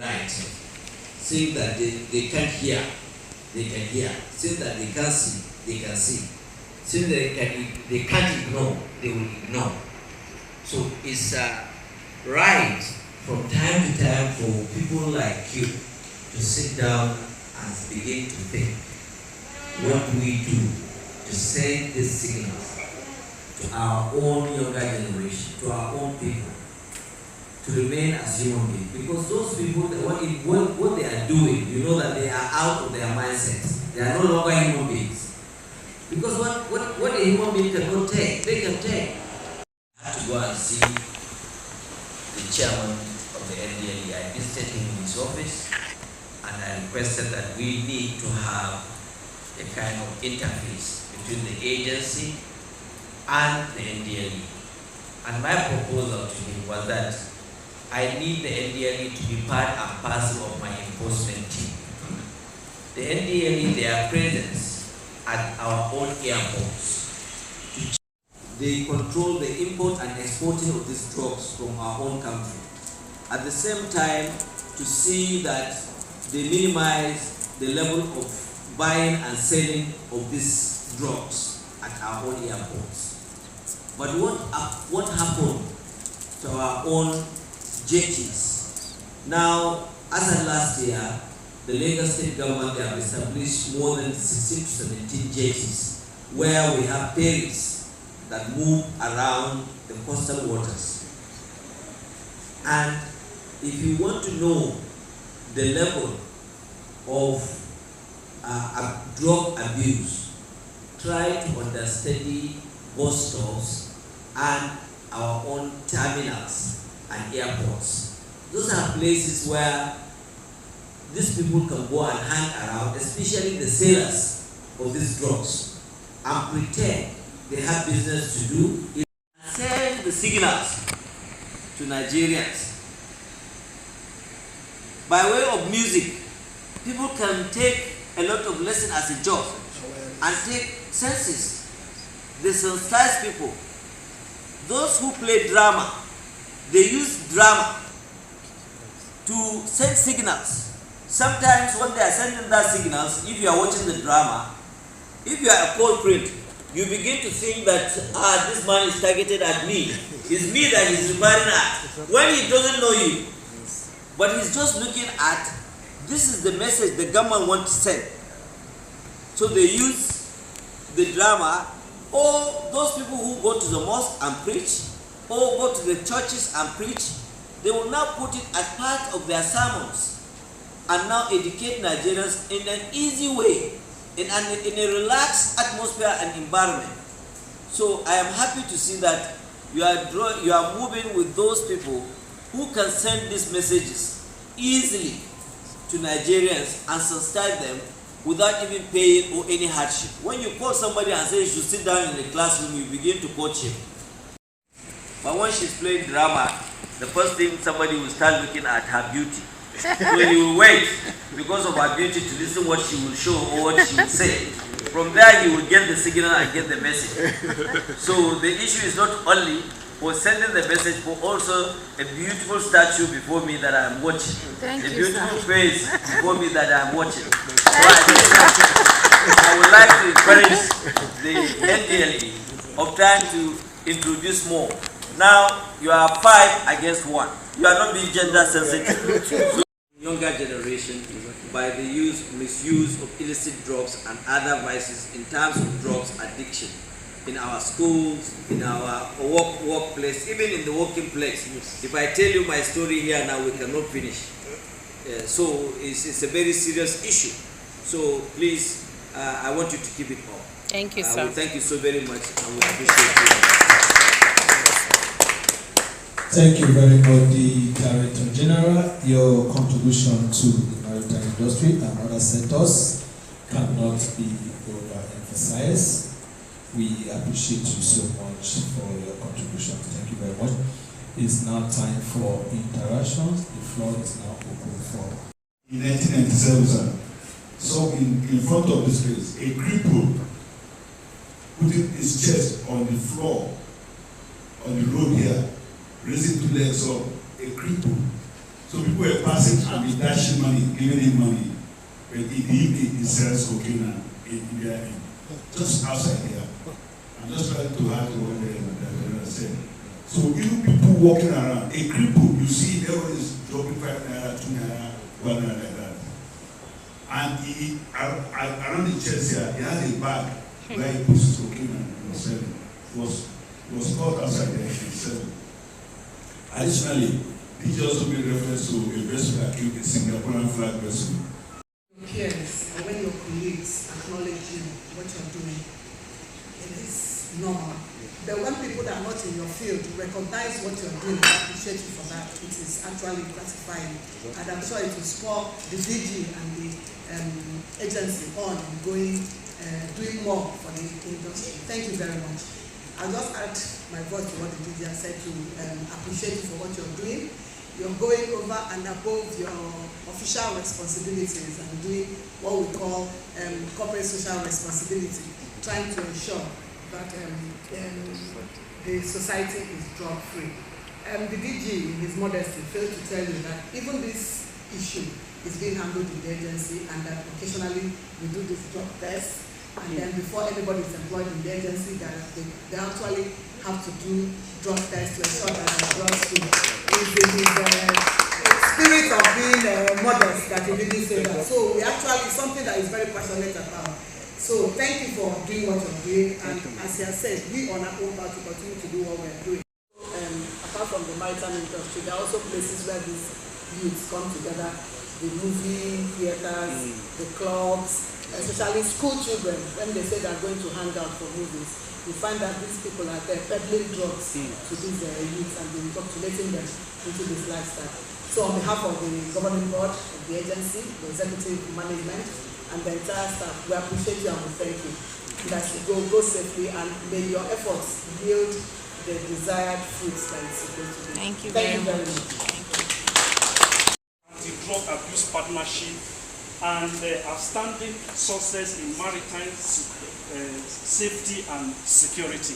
Right. Saying that they can't hear, they can hear. Saying that they can't see, they can see. Saying that they can't ignore, they will ignore. So it's right from time to time for people like you to sit down and begin to think, what do we do to send these signals to our own younger generation, to our own people, to remain as human beings? Because those people, what they are doing, you know that they are out of their mindsets. They are no longer human beings. Because what a human being cannot take, they can take. I had to go and see the chairman of the NDLE. I visited him in his office and I requested that we need to have a kind of interface between the agency and the NDLE. And my proposal to him was that I need the NDLE to be part and parcel of my enforcement team. The NDLE, their presence at our own airports. They control the import and exporting of these drugs from our own country. At the same time, to see that they minimize the level of buying and selling of these drugs at our own airports. But what happened to our own jetties? Now, as of last year, the Lagos State government have established more than 16 to 17 jetties where we have ferries that move around the coastal waters. And if you want to know the level of drug abuse, try to understudy bus stops and our own terminals and airports. Those are places where these people can go and hang around, especially the sellers of these drugs, and pretend they have business to do. It send the signals to Nigerians. By way of music, people can take a lot of lessons as a job and take senses. They sensitize people. Those who play drama, they use drama to send signals. Sometimes when they are sending that signals, if you are watching the drama, if you are a culprit, you begin to think that this man is targeted at me. It's me that he's referring at. When he doesn't know you. But he's just looking at, this is the message the government wants to send. So they use the drama, or those people who go to the mosque and preach, or go to the churches and preach, they will now put it as part of their sermons and now educate Nigerians in an easy way, in a relaxed atmosphere and environment. So I am happy to see that you are moving with those people who can send these messages easily to Nigerians and sensitize them without even paying or any hardship. When you call somebody and say you should sit down in the classroom, you begin to coach him. But when she's playing drama, the first thing somebody will start looking at her beauty. So he will wait because of her beauty to listen what she will show or what she will say. From there he will get the signal and get the message. So the issue is not only for sending the message, but also a beautiful statue before me that I am watching. Thank a you, beautiful sir. face before me that I am watching. So I would like to encourage the NDLE of trying to introduce more. Now you are 5 against 1. You are not being gender sensitive. So, younger generation, by the misuse of illicit drugs and other vices in terms of drugs addiction in our schools, in our workplace, even in the working place. If I tell you my story here now, we cannot finish. So it's a very serious issue. So please, I want you to keep it up. Thank you, sir. Thank you so very much, and we appreciate you. Thank you very much, the Director General. Your contribution to the maritime industry and other sectors cannot be overemphasized. We appreciate you so much for your contribution. Thank you very much. It's now time for interactions. The floor is now open for. In 1997, sir, so in front of this place, a cripple putting his chest on the floor, on the road here, raising 2 legs up, a cripple. So people were passing and giving him money, but in the evening he sells cocaine in their end. Just outside here. I'm just trying to add to what they said. So you people walking around, a cripple, you see everyone is dropping 5 naira, 2 naira, 1 naira like that. And he, around the chest here, he has a bag where he puts his cocaine and was selling. It was caught outside there and selling. Additionally, he also made reference to a vessel that killed a Singaporean flag vessel. Your peers or when your colleagues acknowledge you, what you're doing, it is normal. But when people that are not in your field recognize what you're doing and appreciate you for that, it is actually gratifying. And I'm sure it will spur the DG and the agency on going, doing more for the industry. Thank you very much. I'll just add my voice to what the DG has said to appreciate you for what you're doing. You're going over and above your official responsibilities and doing what we call corporate social responsibility, trying to ensure that the society is drug-free. The DG, in his modesty, failed to tell you that even this issue is being handled in the agency, and that occasionally we do this drug test, and then before anybody is employed in the agency, they actually have to do drug tests to ensure that the drug free. It's in his spirit of being modest that he didn't say that. So we actually, something that is very passionate about. So thank you for doing what you're doing, and as he has said, we on our own part to continue to do what we're doing. Apart from the maritime industry, there are also places where these youths come together, the movie theaters, the clubs, especially school children. When they say they're going to hang out for movies, you find that these people are there peddling drugs to these youths and indoctrinating them into this lifestyle. So on behalf of the governing board of the agency, the executive management, and the entire staff, we appreciate you and we thank you. That you go safely, and may your efforts yield the desired fruits that it's supposed to be. Thank you very very much. Anti-drug abuse partnership and outstanding success in maritime safety and security.